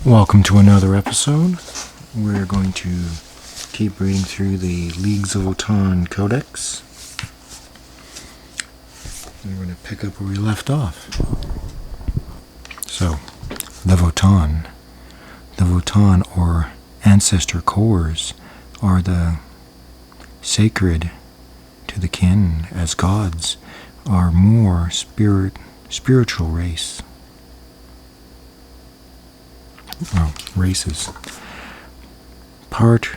Welcome to another episode. We're going to keep reading through the Leagues of Votann Codex. And we're going to pick up where we left off. So, the Votann. The Votann, or ancestor cores, are the sacred to the kin, as gods are more spiritual race. Races. Part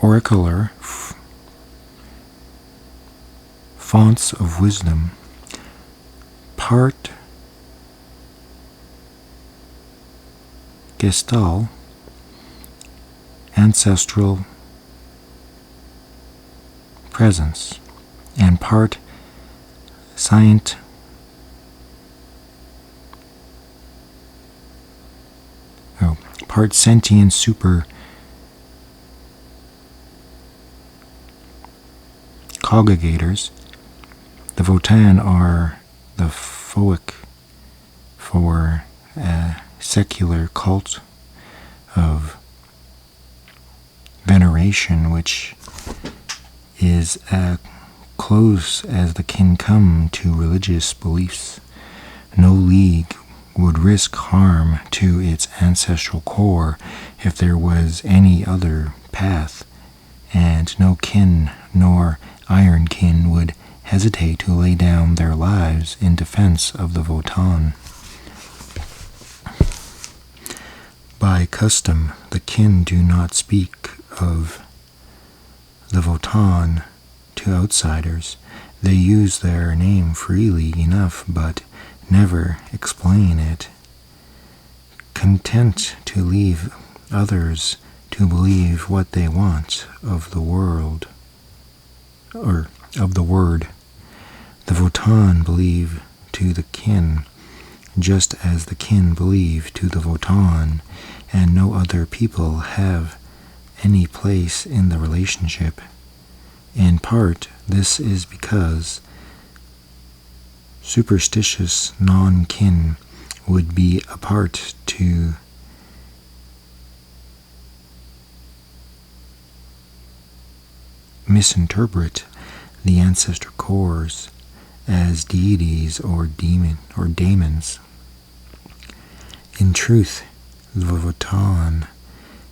oracular, fonts of wisdom, part gestal, ancestral presence, and part part sentient super congregators. The Votann are the Foic for a secular cult of veneration, which is as close as the kin come to religious beliefs. No league would risk harm to its ancestral core if there was any other path, and no kin nor iron kin would hesitate to lay down their lives in defense of the Votann. By custom, the kin do not speak of the Votann to outsiders. They use their name freely enough, but never explain it, content to leave others to believe what they want of the world, or of the word. The Votann believe to the kin, just as the kin believe to the Votann, and no other people have any place in the relationship. In part, this is because superstitious non-kin would be a part to misinterpret the ancestor cores as deities or daemons. In truth, the Votann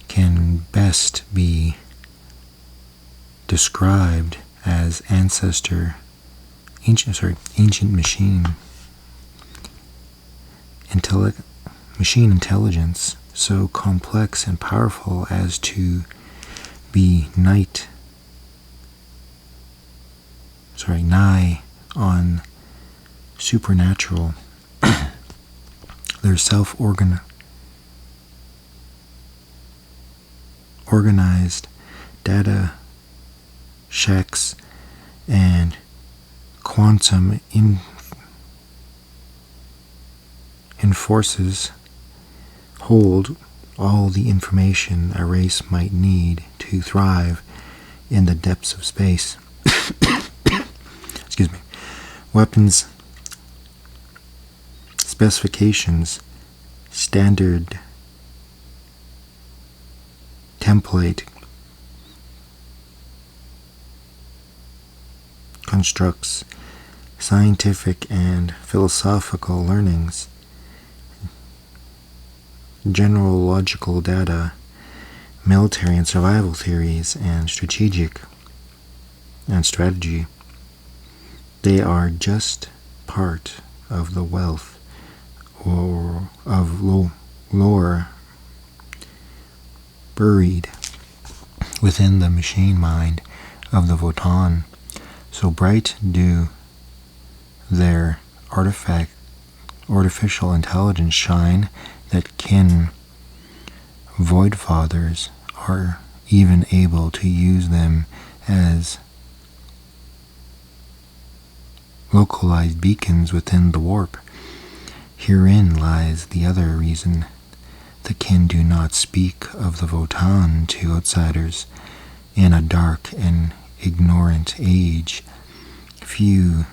can best be described as ancient machine intelligence, so complex and powerful as to be nigh on supernatural. Their organized data shacks and quantum enforces hold all the information a race might need to thrive in the depths of space. Excuse me. Weapons specifications, standard template constructs, scientific and philosophical learnings, general logical data, military and survival theories, and strategy. They are just part of the wealth or of lore buried within the machine mind of the Votann. So bright do their artificial intelligence shine that kin void fathers are even able to use them as localized beacons within the warp. Herein lies the other reason the kin do not speak of the Votann to outsiders. in a dark and ignorant age, few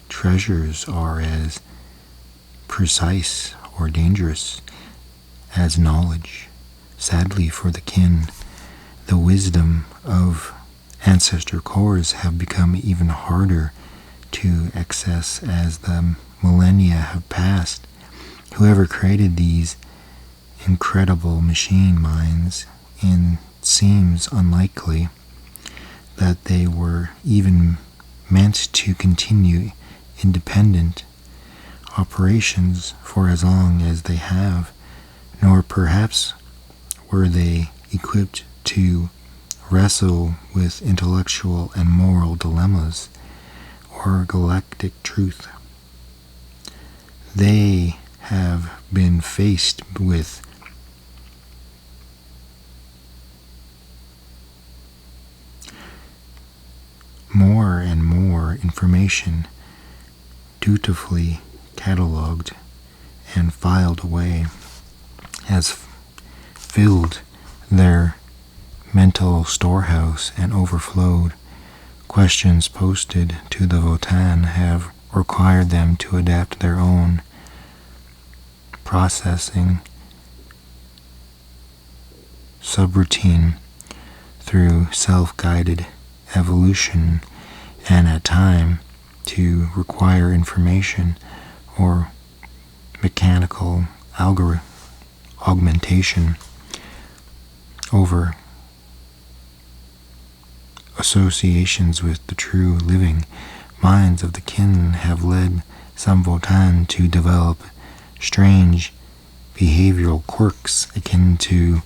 treasures are as precise or dangerous as knowledge. Sadly for the kin, the wisdom of ancestor cores have become even harder to access as the millennia have passed. Whoever created these incredible machine minds, it seems unlikely that they were even meant to continue independent operations for as long as they have, nor perhaps were they equipped to wrestle with intellectual and moral dilemmas or galactic truth. They have been faced with more and more information dutifully cataloged and filed away has filled their mental storehouse and overflowed. Questions posted to the Votann have required them to adapt their own processing subroutine through self-guided evolution, and at time to require information or mechanical augmentation over associations with the true living minds of the kin have led some Votann to develop strange behavioral quirks akin to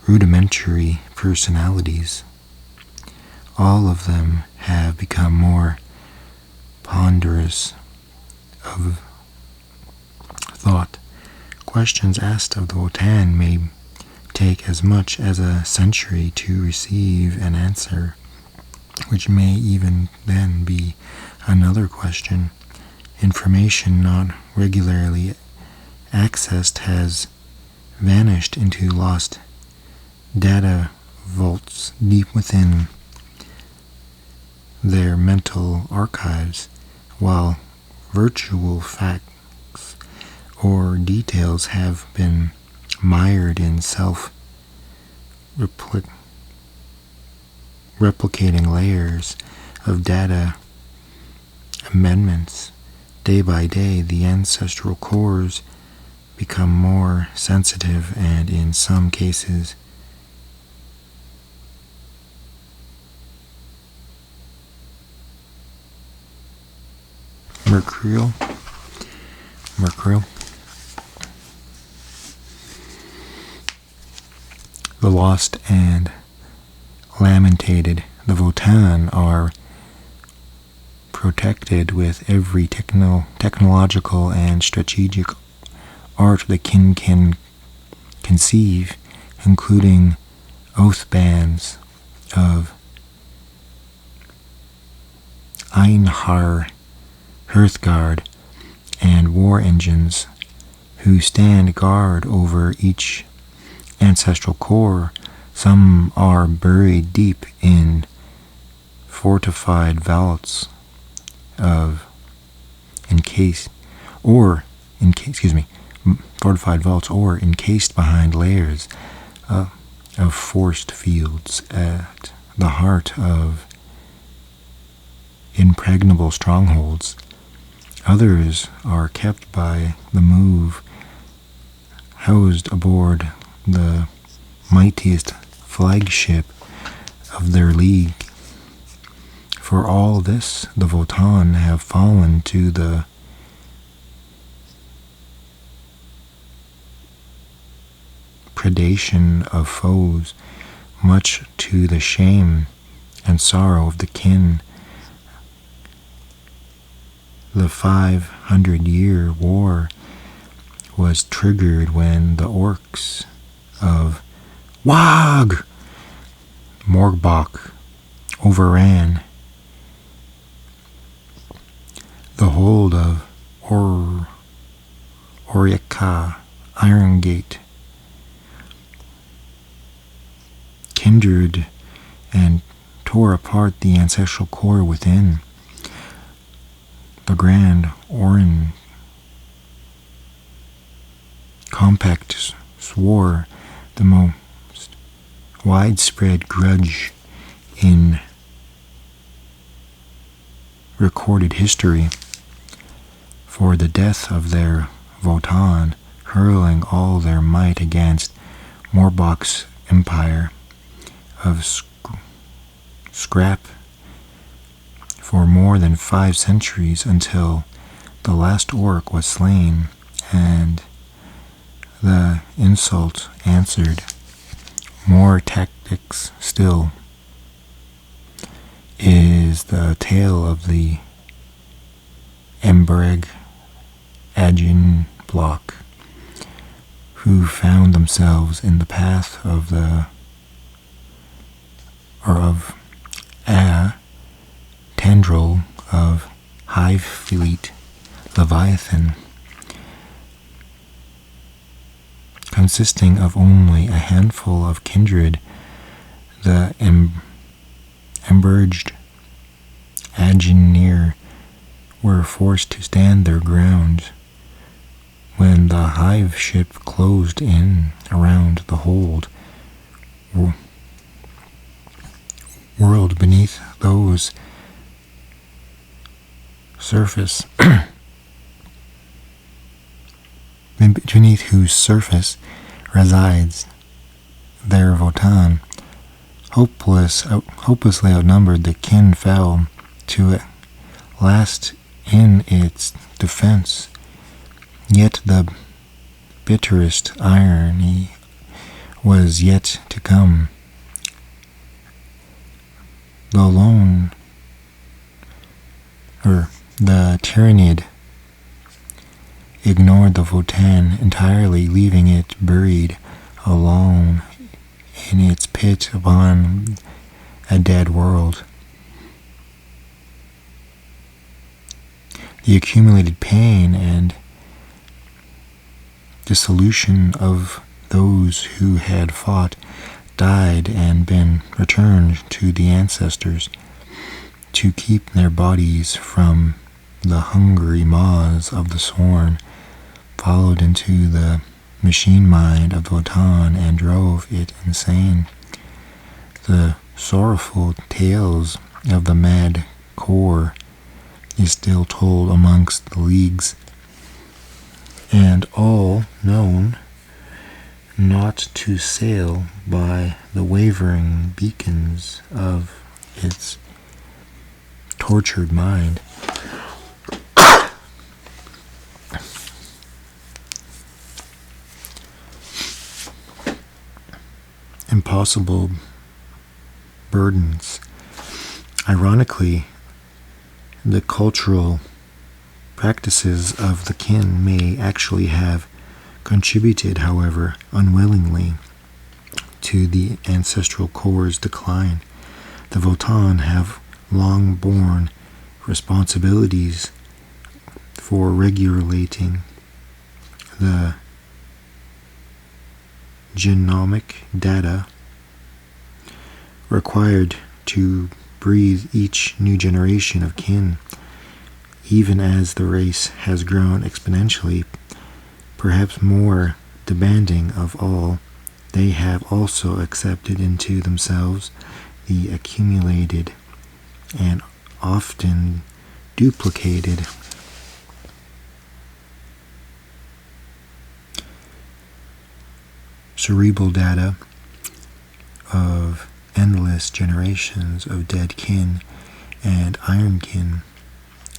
rudimentary personalities. All of them have become more ponderous of thought. Questions asked of the Votann may take as much as a century to receive an answer, which may even then be another question. Information not regularly accessed has vanished into lost data vaults deep within their mental archives, while virtual facts or details have been mired in self-replicating layers of data amendments. Day by day, the ancestral cores become more sensitive and, in some cases, mercurial. The lost and lamented, the Votann are protected with every technological and strategic art the kin can conceive, including oath bands of Einhar, Hearthguard, and war engines who stand guard over each ancestral core. Some are buried deep in fortified vaults or encased behind layers of forced fields at the heart of impregnable strongholds. Others are kept by the move, housed aboard the mightiest flagship of their league. For all this, the Votann have fallen to the predation of foes, much to the shame and sorrow of the kin. The 500-year war was triggered when the orcs of Wag Morgbach overran the hold of Oriaka Iron Gate. Kindred and tore apart the ancestral core within. The Grand Orin Compact swore the most widespread grudge in recorded history for the death of their Votann, hurling all their might against Morbok's empire of scrap for more than 5 centuries until the last orc was slain, and the insult answered. More tactics still is the tale of the Embereg Agin block, who found themselves in the path of a tendril of Hive Fleet Leviathan, consisting of only a handful of kindred. The Emberged Aginir were forced to stand their ground when the hive ship closed in around the hold. World beneath those surface beneath whose surface resides their Votann. Hopelessly outnumbered, the kin fell to last in its defense. Yet the bitterest irony was yet to come. The Tyrannid ignored the Votann entirely, leaving it buried alone in its pit upon a dead world. The accumulated pain and dissolution of those who had fought, died, and been returned to the ancestors to keep their bodies from the hungry maws of the sworn, followed into the machine mind of Votann and drove it insane. The sorrowful tales of the mad core is still told amongst the leagues, and all known not to sail by the wavering beacons of its tortured mind. Impossible burdens. Ironically, the cultural practices of the kin may actually have contributed, however unwillingly, to the ancestral core's decline. The Votann have long borne responsibilities for regulating the genomic data required to breathe each new generation of kin. Even as the race has grown exponentially, perhaps more demanding of all, they have also accepted into themselves the accumulated and often duplicated cerebral data of endless generations of dead kin and iron kin.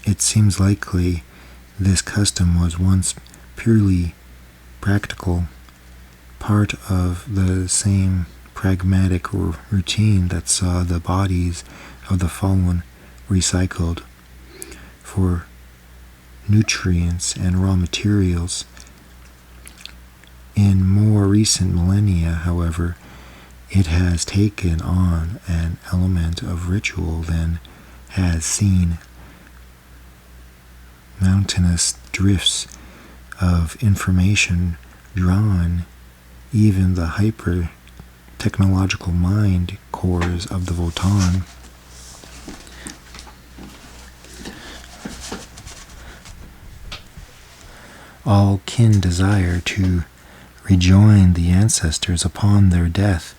It seems likely this custom was once purely practical, part of the same pragmatic routine that saw the bodies of the fallen recycled for nutrients and raw materials. In more recent millennia, however, it has taken on an element of ritual that has seen mountainous drifts of information drawn. Even the hyper technological mind cores of the Votann. All kin desire to rejoin the ancestors upon their death,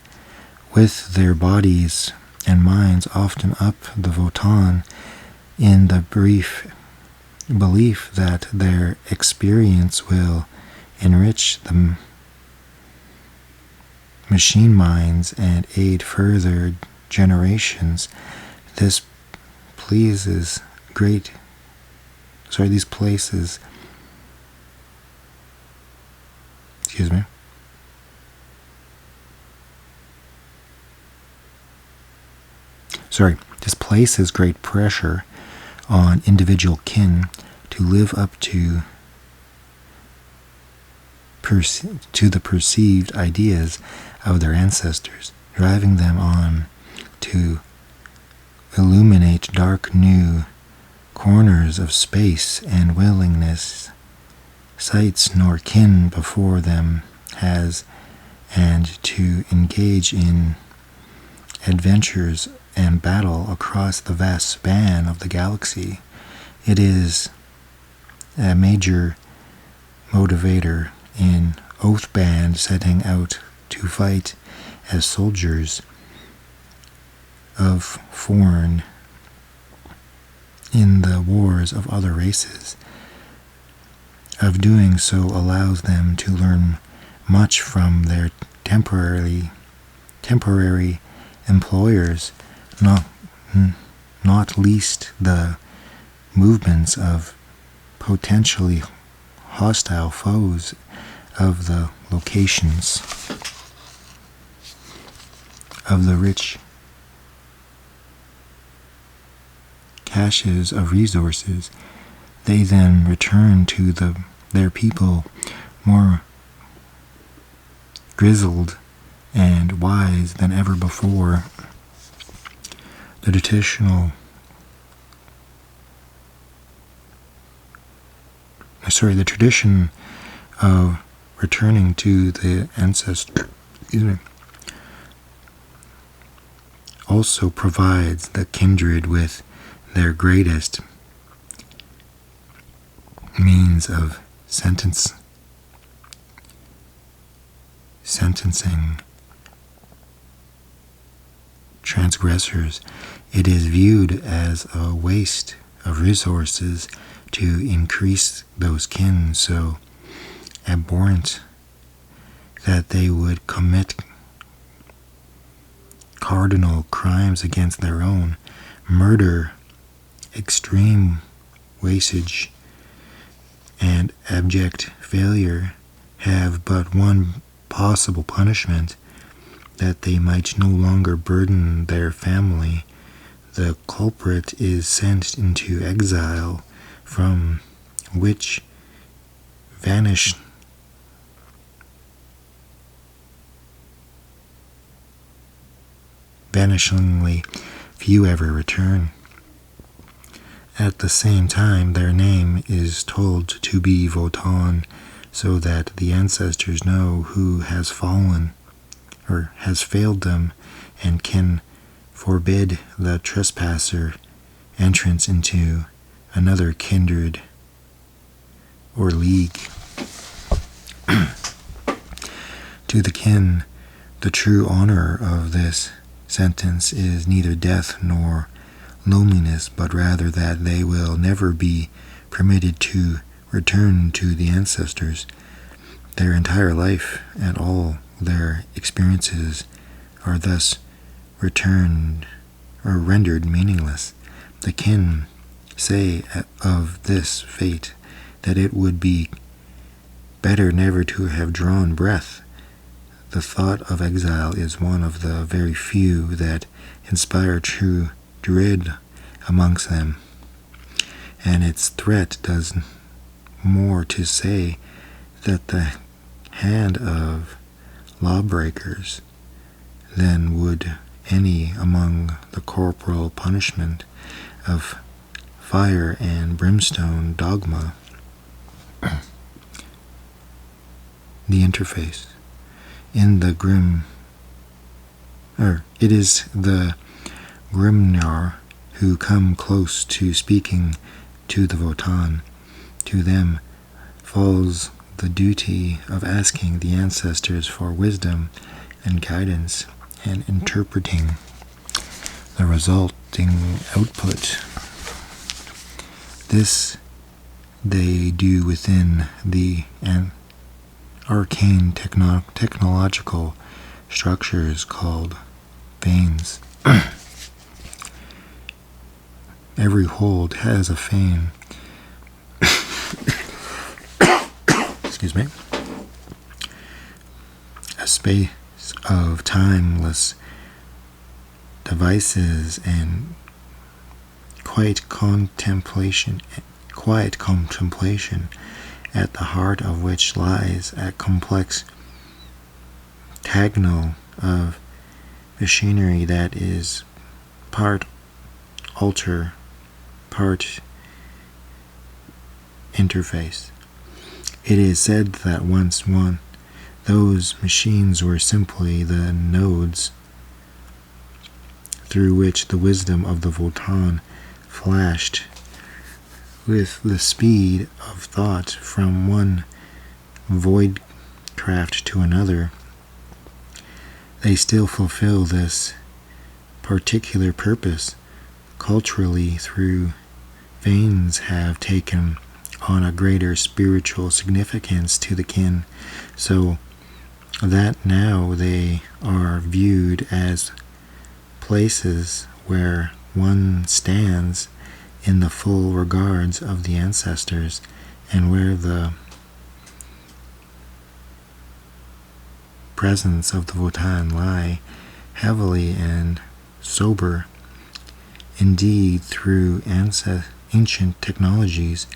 with their bodies and minds often up the Votann, in the brief belief that their experience will enrich the machine minds and aid further generations. These places great pressure on individual kin to live up to the perceived ideas of their ancestors, driving them on to illuminate dark new corners of space and willingness sights nor kin before them has, and to engage in adventures and battle across the vast span of the galaxy. It is a major motivator in Oathband setting out to fight as soldiers of foreign in the wars of other races. Of doing so allows them to learn much from their temporary employers, not least the movements of potentially hostile foes of the locations of the rich caches of resources. They then return to their people more grizzled and wise than ever before. The tradition of returning to the ancestor also provides the kindred with their greatest means of sentencing transgressors. It is viewed as a waste of resources to increase those kin so abhorrent that they would commit cardinal crimes against their own. Murder, extreme wastage, and abject failure have but one possible punishment, that they might no longer burden their family. The culprit is sent into exile, from which vanishingly few ever return. At the same time, their name is told to be Votann, so that the ancestors know who has fallen or has failed them, and can forbid the trespasser entrance into another kindred or league. To the kin, the true honor of this sentence is neither death nor loneliness, but rather that they will never be permitted to return to the ancestors. Their entire life and all their experiences are thus returned or rendered meaningless. The kin say of this fate that it would be better never to have drawn breath. The thought of exile is one of the very few that inspire true dread amongst them, and its threat does more to say that the hand of lawbreakers than would any among the corporal punishment of fire and brimstone dogma. The interface. In the grim it is the Grimnar who come close to speaking to the Votann. To them falls the duty of asking the ancestors for wisdom and guidance and interpreting the resulting output. This they do within the arcane technological structures called veins. Every hold has a fane. Excuse me. A space of timeless devices and quiet contemplation, at the heart of which lies a complex tangle of machinery that is part altar, part interface. It is said that once those machines were simply the nodes through which the wisdom of the Votann flashed with the speed of thought from one void craft to another. They still fulfill this particular purpose. Culturally, through veins have taken on a greater spiritual significance to the kin, so that now they are viewed as places where one stands in the full regards of the ancestors, and where the presence of the Votann lie heavily and sober. Indeed, through ancient technologies,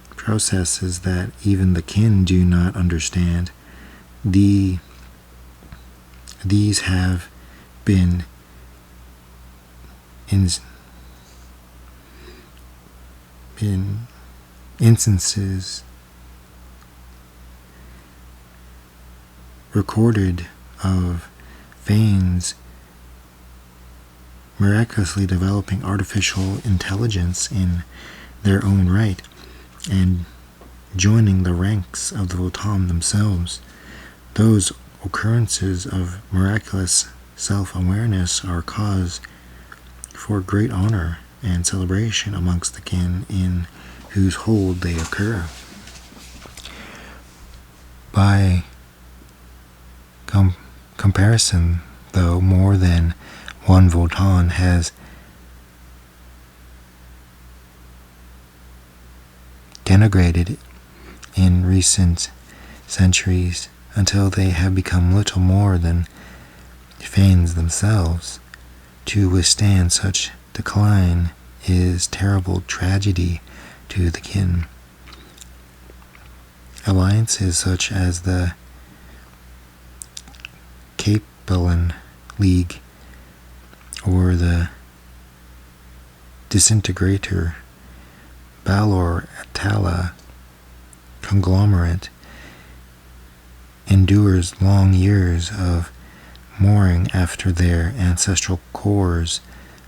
processes that even the kin do not understand, these have been in instances recorded of veins miraculously developing artificial intelligence in their own right and joining the ranks of the Votann themselves. Those occurrences of miraculous self-awareness are cause for great honor and celebration amongst the kin in whose hold they occur. By comparison, though, more than one Votann has denigrated in recent centuries until they have become little more than fanes themselves. To withstand such decline is terrible tragedy to the kin. Alliances such as the Capellan League or the Disintegrator Balor Atala conglomerate endures long years of mourning after their ancestral cores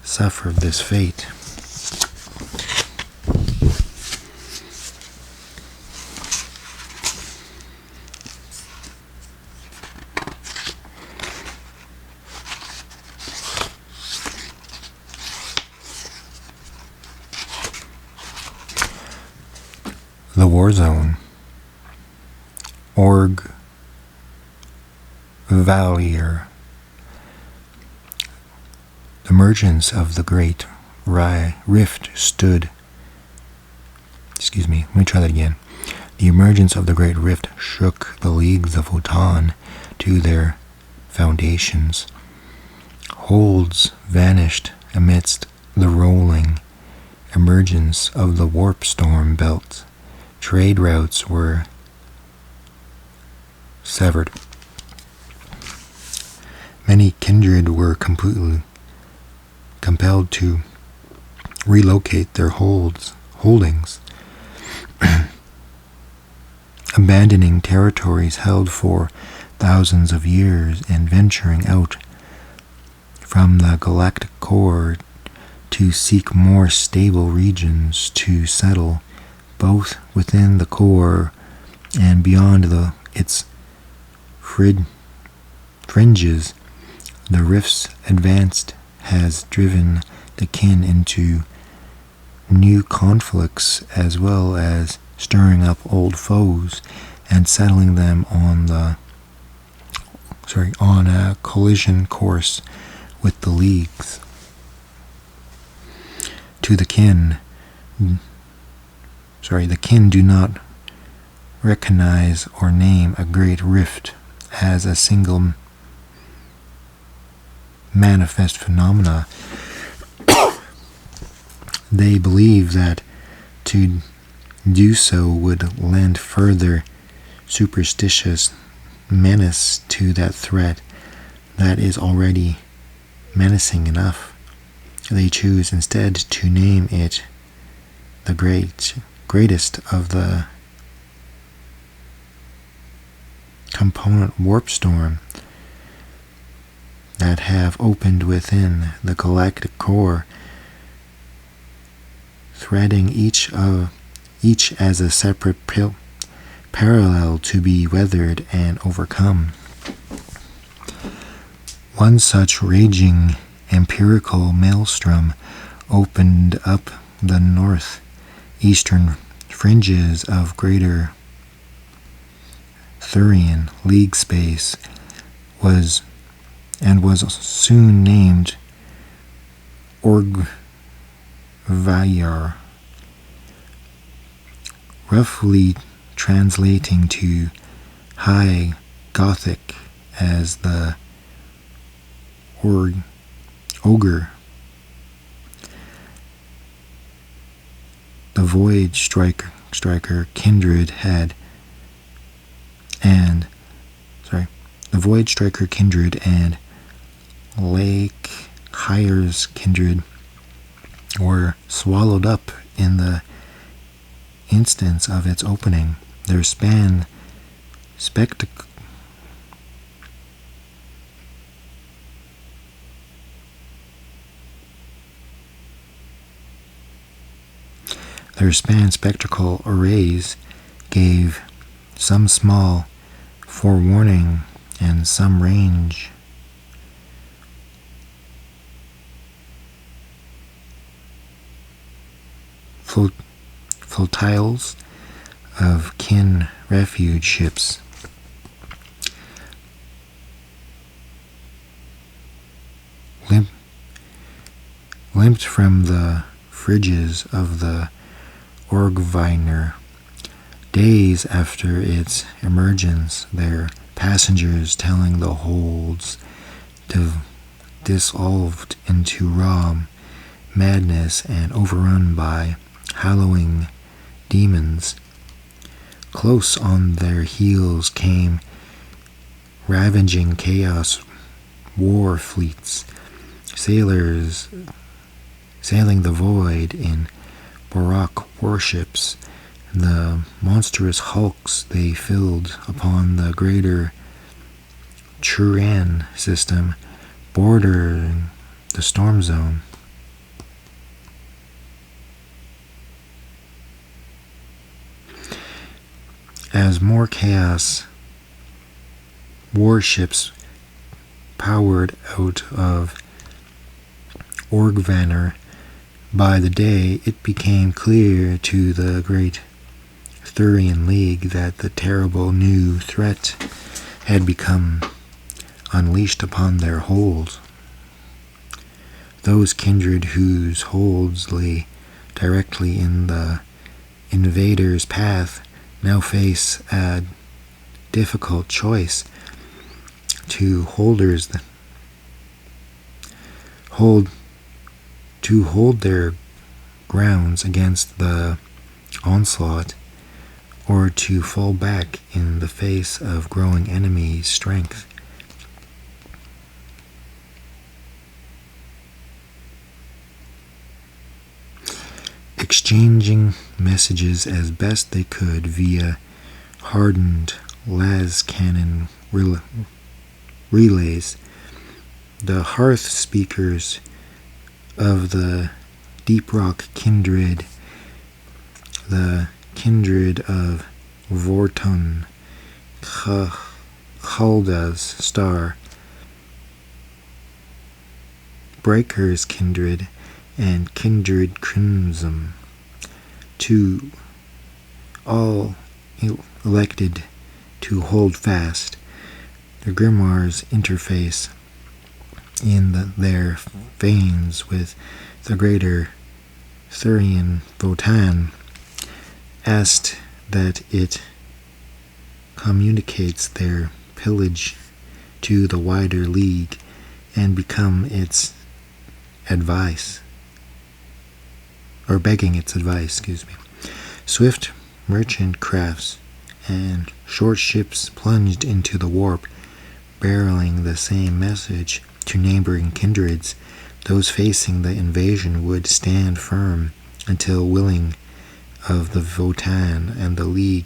suffered this fate. The War Zone. Org Valier. The emergence of the Great Rift stood. The emergence of the Great Rift shook the leagues of Votann to their foundations. Holds vanished amidst the rolling emergence of the warp storm belt. Trade routes were severed. Many kindred were completely compelled to relocate their holdings, abandoning territories held for thousands of years and venturing out from the galactic core to seek more stable regions to settle, both within the core and beyond its fringes. The rift's advance has driven the kin into new conflicts, as well as stirring up old foes and settling them on a collision course with the leagues. To the kin do not recognize or name a great rift as a single manifest phenomena. They believe that to do so would lend further superstitious menace to that threat that is already menacing enough. They choose instead to name it the greatest of the component warp storm that have opened within the galactic core, threading each as a separate parallel to be weathered and overcome. One such raging empirical maelstrom opened up the northeastern fringes of Greater Thurian League space, was soon named Orgvayar, roughly translating to High Gothic as the ogre. The Void Striker kindred and Lake Hire's kindred were swallowed up in the instance of its opening. Their spectral arrays gave some small forewarning and some range. Flotilles of kin refuge ships limped from the fridges of the Orgvayner. Days after its emergence, their passengers telling the holds dissolved into raw madness and overrun by howling demons. Close on their heels came ravaging chaos war fleets, sailors sailing the void in Baroque warships. The monstrous hulks they filled upon the greater Turan system bordering the storm zone. As more chaos warships powered out of Orgvayner, by the day it became clear to the great Thurian League that the terrible new threat had become unleashed upon their holds. Those kindred whose holds lay directly in the invader's path now face a difficult choice: to hold their grounds against the onslaught, or to fall back in the face of growing enemy strength. Exchanging messages as best they could via hardened las cannon relays, the hearth speakers of the deep rock kindred, the kindred of Votann, Hulda's star, Breaker's kindred, and kindred crimson, to all elected to hold fast. The grimoires interface in their veins with the greater Thurian Votann, asked that it communicates their pillage to the wider league and become its advice, or begging its advice, Swift merchant crafts and short ships plunged into the warp, barreling the same message to neighboring kindreds. Those facing the invasion would stand firm until willing of the Votann and the League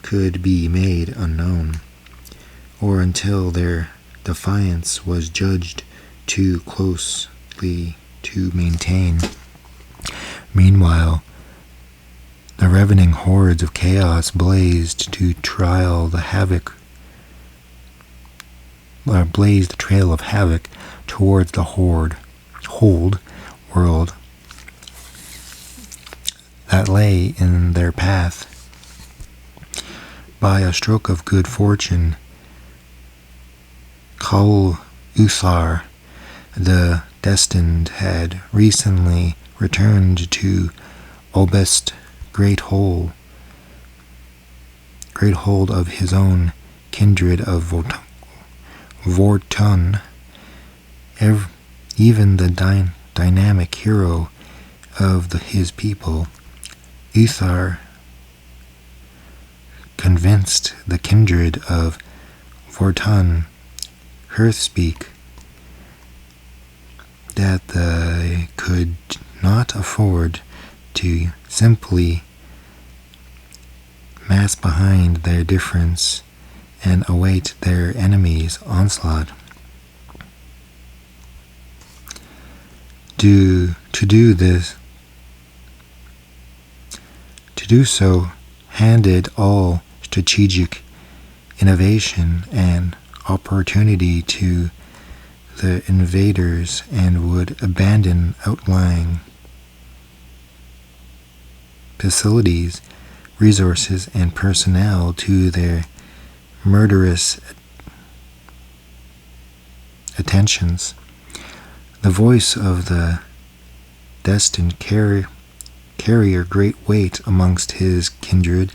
could be made unknown, or until their defiance was judged too closely to maintain. Meanwhile, the ravening hordes of chaos blazed the trail of havoc towards the hold world that lay in their path. By a stroke of good fortune, Kal Uthar, the Destined, had recently returned to Obest, great hold of his own kindred of Votann. Even the dynamic hero of his people, Uthar, convinced the kindred of Votann, Hearthspeak, that they could not afford to simply mass behind their difference and await their enemies' onslaught. To do so handed all strategic innovation and opportunity to the invaders and would abandon outlying facilities, resources, and personnel to their murderous attentions. The voice of the Destined carrier great weight amongst his kindred,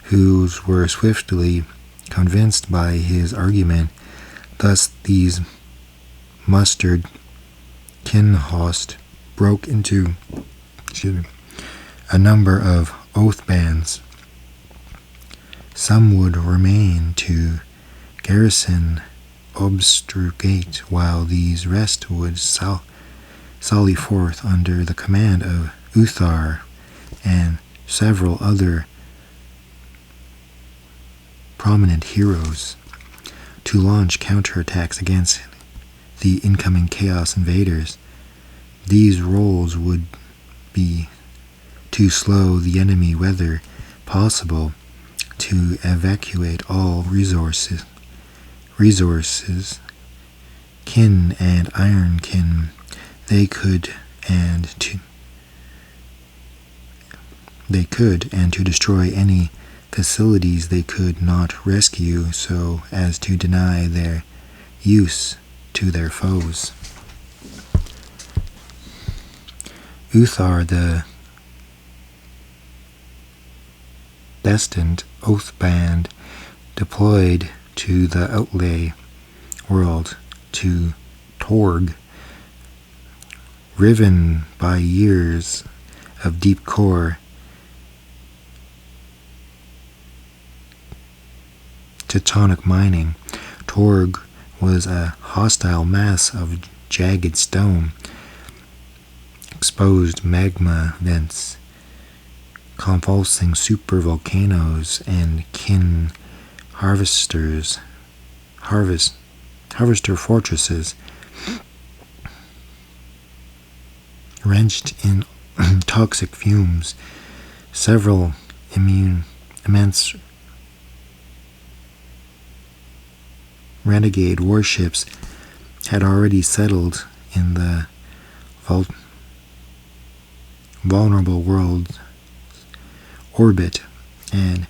who were swiftly convinced by his argument. Thus these mustered kinhost broke into a number of oath bands. Some would remain to garrison Obstrugate, while these rest would sally forth under the command of Uthar and several other prominent heroes to launch counterattacks against the incoming Chaos invaders. These roles would be to slow the enemy whether possible, to evacuate all resources, kin and ironkin they could, and to destroy any facilities they could not rescue, so as to deny their use to their foes. Uthar, the Destined oath band, deployed to the outlay world to Torg, riven by years of deep core tectonic mining. Torg was a hostile mass of jagged stone, exposed magma vents, convulsing supervolcanoes, and harvester fortresses. wrenched in toxic fumes. Several immense renegade warships had already settled in the vulnerable world's orbit, and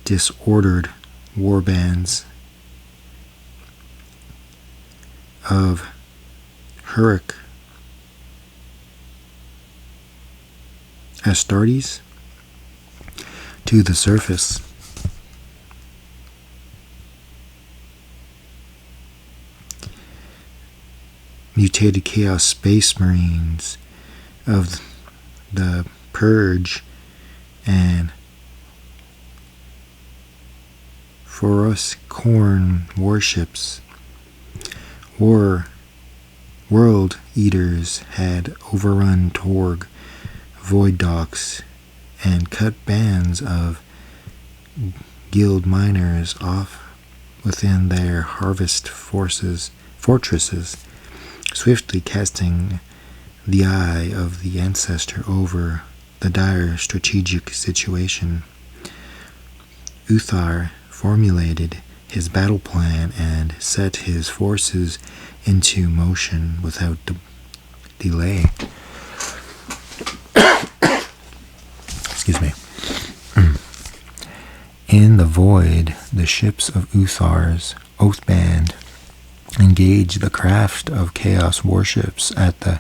disordered warbands of Hurric Astartes to the surface. Mutated Chaos Space Marines of the Purge and Forus Corn warships. World Eaters had overrun Torg void docks and cut bands of guild miners off within their harvest fortresses, swiftly casting the eye of the ancestor over the dire strategic situation. Uthar formulated his battle plan and set his forces into motion without delay. Excuse me. In the void, the ships of Uthar's Oathband engaged the craft of Chaos warships at the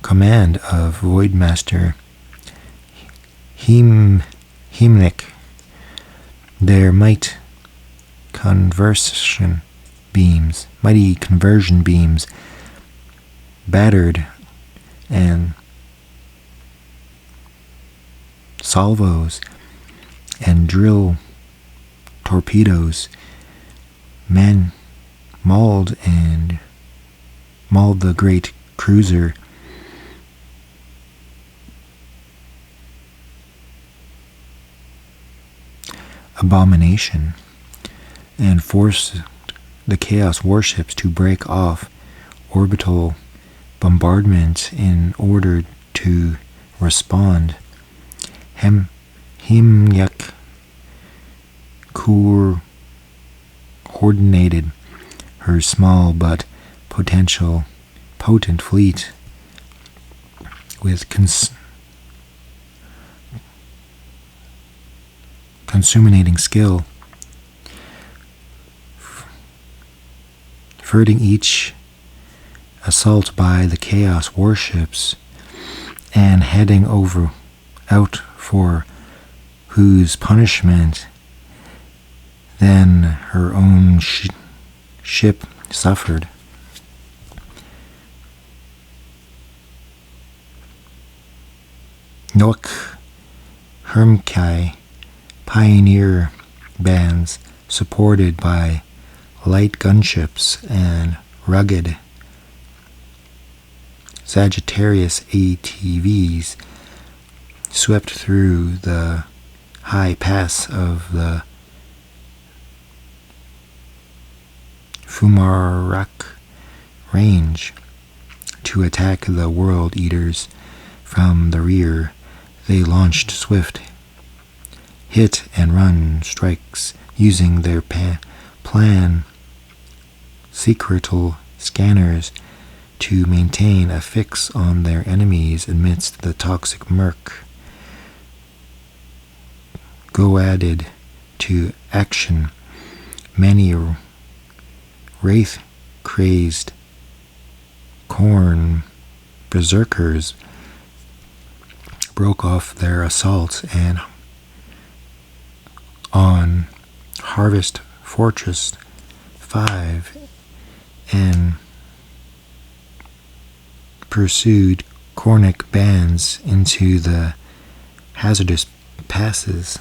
command of Voidmaster Himnik. Their mighty conversion beams battered, and salvos and drill torpedoes mauled the great cruiser. Abomination, and forced the Chaos warships to break off orbital bombardment in order to respond. Himyak coordinated her small but potent fleet with consummating skill, averting each assault by the Chaos warships and heading out for whose punishment then her own ship suffered. Noak Hermkai pioneer bands supported by light gunships and rugged Sagittarius ATVs swept through the high pass of the Fumarak range to attack the World Eaters from the rear. They launched swift hit-and-run strikes using their plan secretal scanners to maintain a fix on their enemies amidst the toxic murk. Goaded to action, many wraith-crazed corn berserkers broke off their assault and on Harvest Fortress 5 and pursued Cornic bands into the hazardous passes,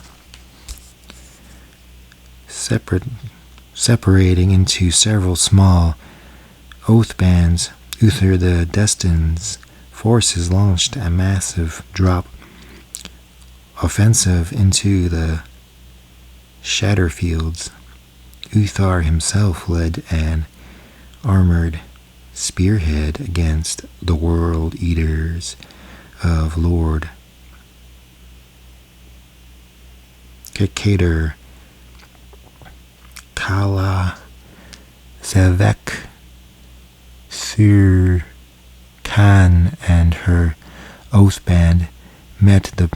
separating into several small oath bands. Uther the Destined's forces launched a massive drop offensive into the Shatterfields. Uthar himself led an armored spearhead against the world eaters of Lord Kekater Kala Sevek Sur Khan and her oath band met the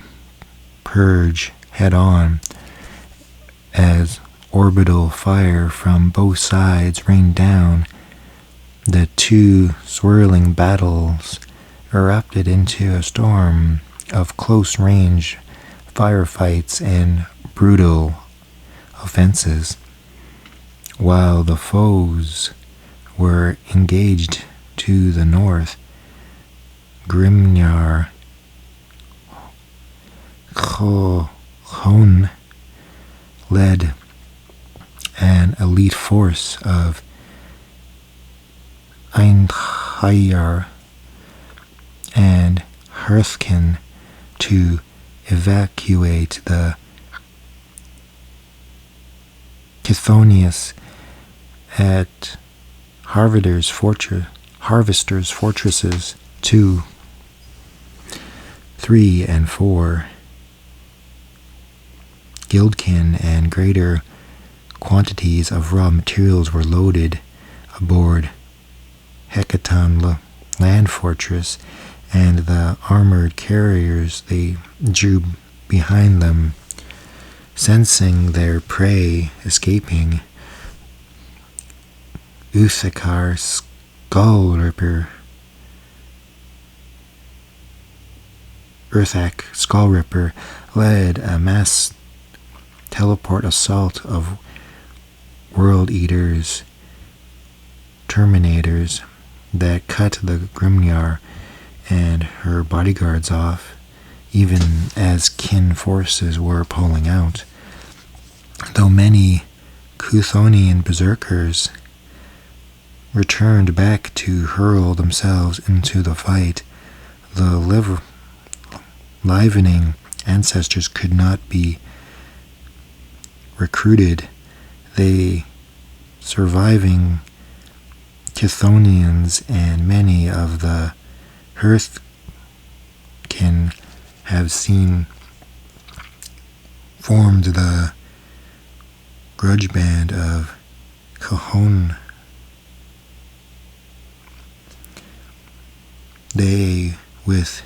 purge head-on as orbital fire from both sides rained down. The two swirling battles erupted into a storm of close-range firefights and brutal offenses, while the foes were engaged to the north. Grimnar Chon led an elite force of Einhayar and Hearthkin to evacuate the Chthonius at Harvester's fortresses 2, 3, and 4. Guildkin and greater quantities of raw materials were loaded aboard Hecaton land fortress, and the armored carriers they drew behind them. Sensing their prey escaping, Uthakar Skullripper led a mass teleport assault of World Eaters, Terminators, that cut the Grimnar and her bodyguards off, even as kin forces were pulling out. Though many Chthonian berserkers returned back to hurl themselves into the fight, the livening ancestors could not be recruited. They surviving Chthonians and many of the Hearthkin have seen formed the grudge band of Cajon. They with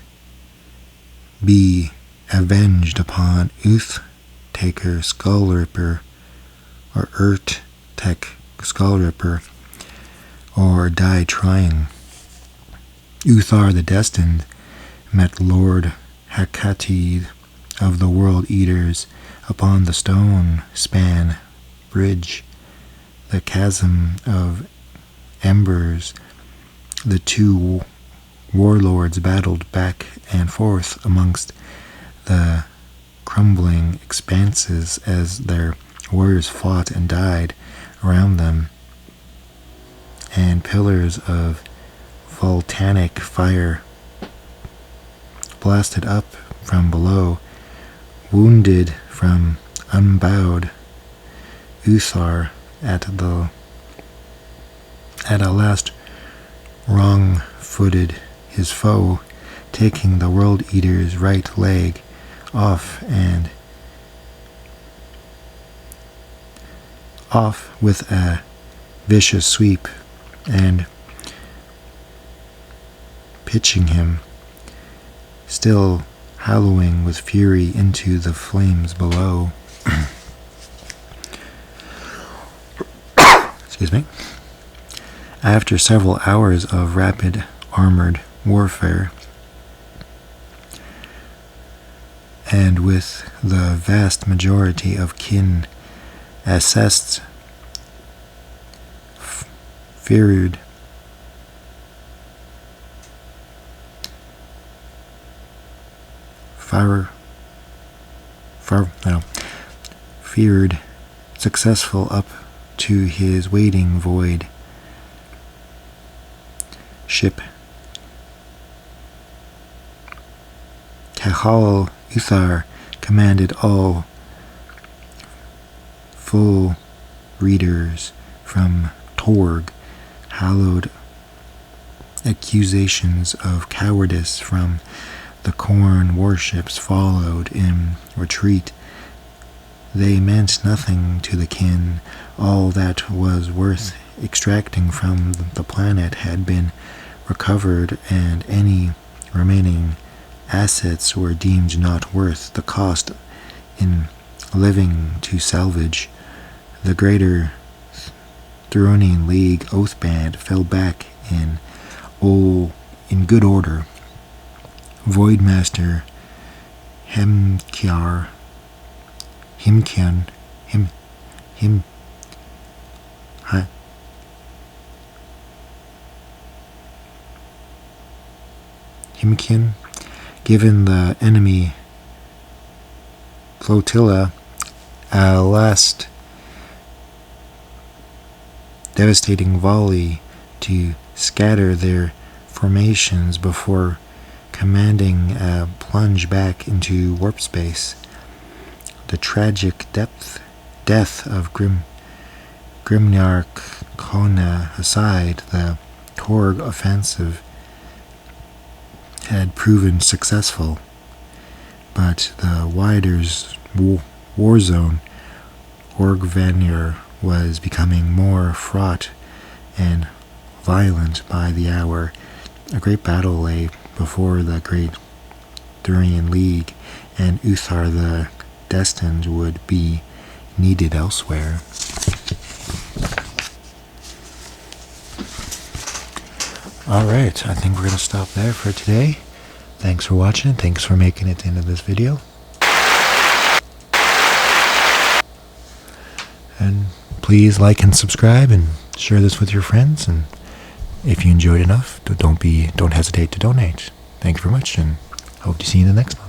be avenged upon Uthtaker Skullripper or Urtek Skullripper, or die trying. Uthar the Destined met Lord Hecatid of the World Eaters upon the stone span bridge, the chasm of embers. The two warlords battled back and forth amongst the crumbling expanses as their warriors fought and died around them, and pillars of volcanic fire blasted up from below. Wounded from unbowed, Uthar at a last wrong-footed his foe, taking the World Eater's right leg off with a vicious sweep, and pitching him, still howling with fury, into the flames below. Excuse me. After several hours of rapid armored warfare, and with the vast majority of kin assessed, feared successful up to his waiting void ship, Cahal Uthar commanded all full readers from Torg, hallowed accusations of cowardice from the corn warships followed in retreat. They meant nothing to the kin. All that was worth extracting from the planet had been recovered, and any remaining assets were deemed not worth the cost in living to salvage. The greater Thronian League Oathband fell back in good order. Voidmaster Himkian given the enemy flotilla a last devastating volley to scatter their formations before commanding a plunge back into warp space. The tragic death of Grimnark Kona aside, the Torg offensive had proven successful, but the wider's war zone, Orgvanir, was becoming more fraught and violent by the hour. A great battle lay before the great Thurian League, and Uthar the Destined would be needed elsewhere. Alright, I think we're going to stop there for today. Thanks for watching. Thanks for making it into this video. And please like and subscribe and share this with your friends. And if you enjoyed enough, don't hesitate to donate. Thank you very much, and hope to see you in the next one.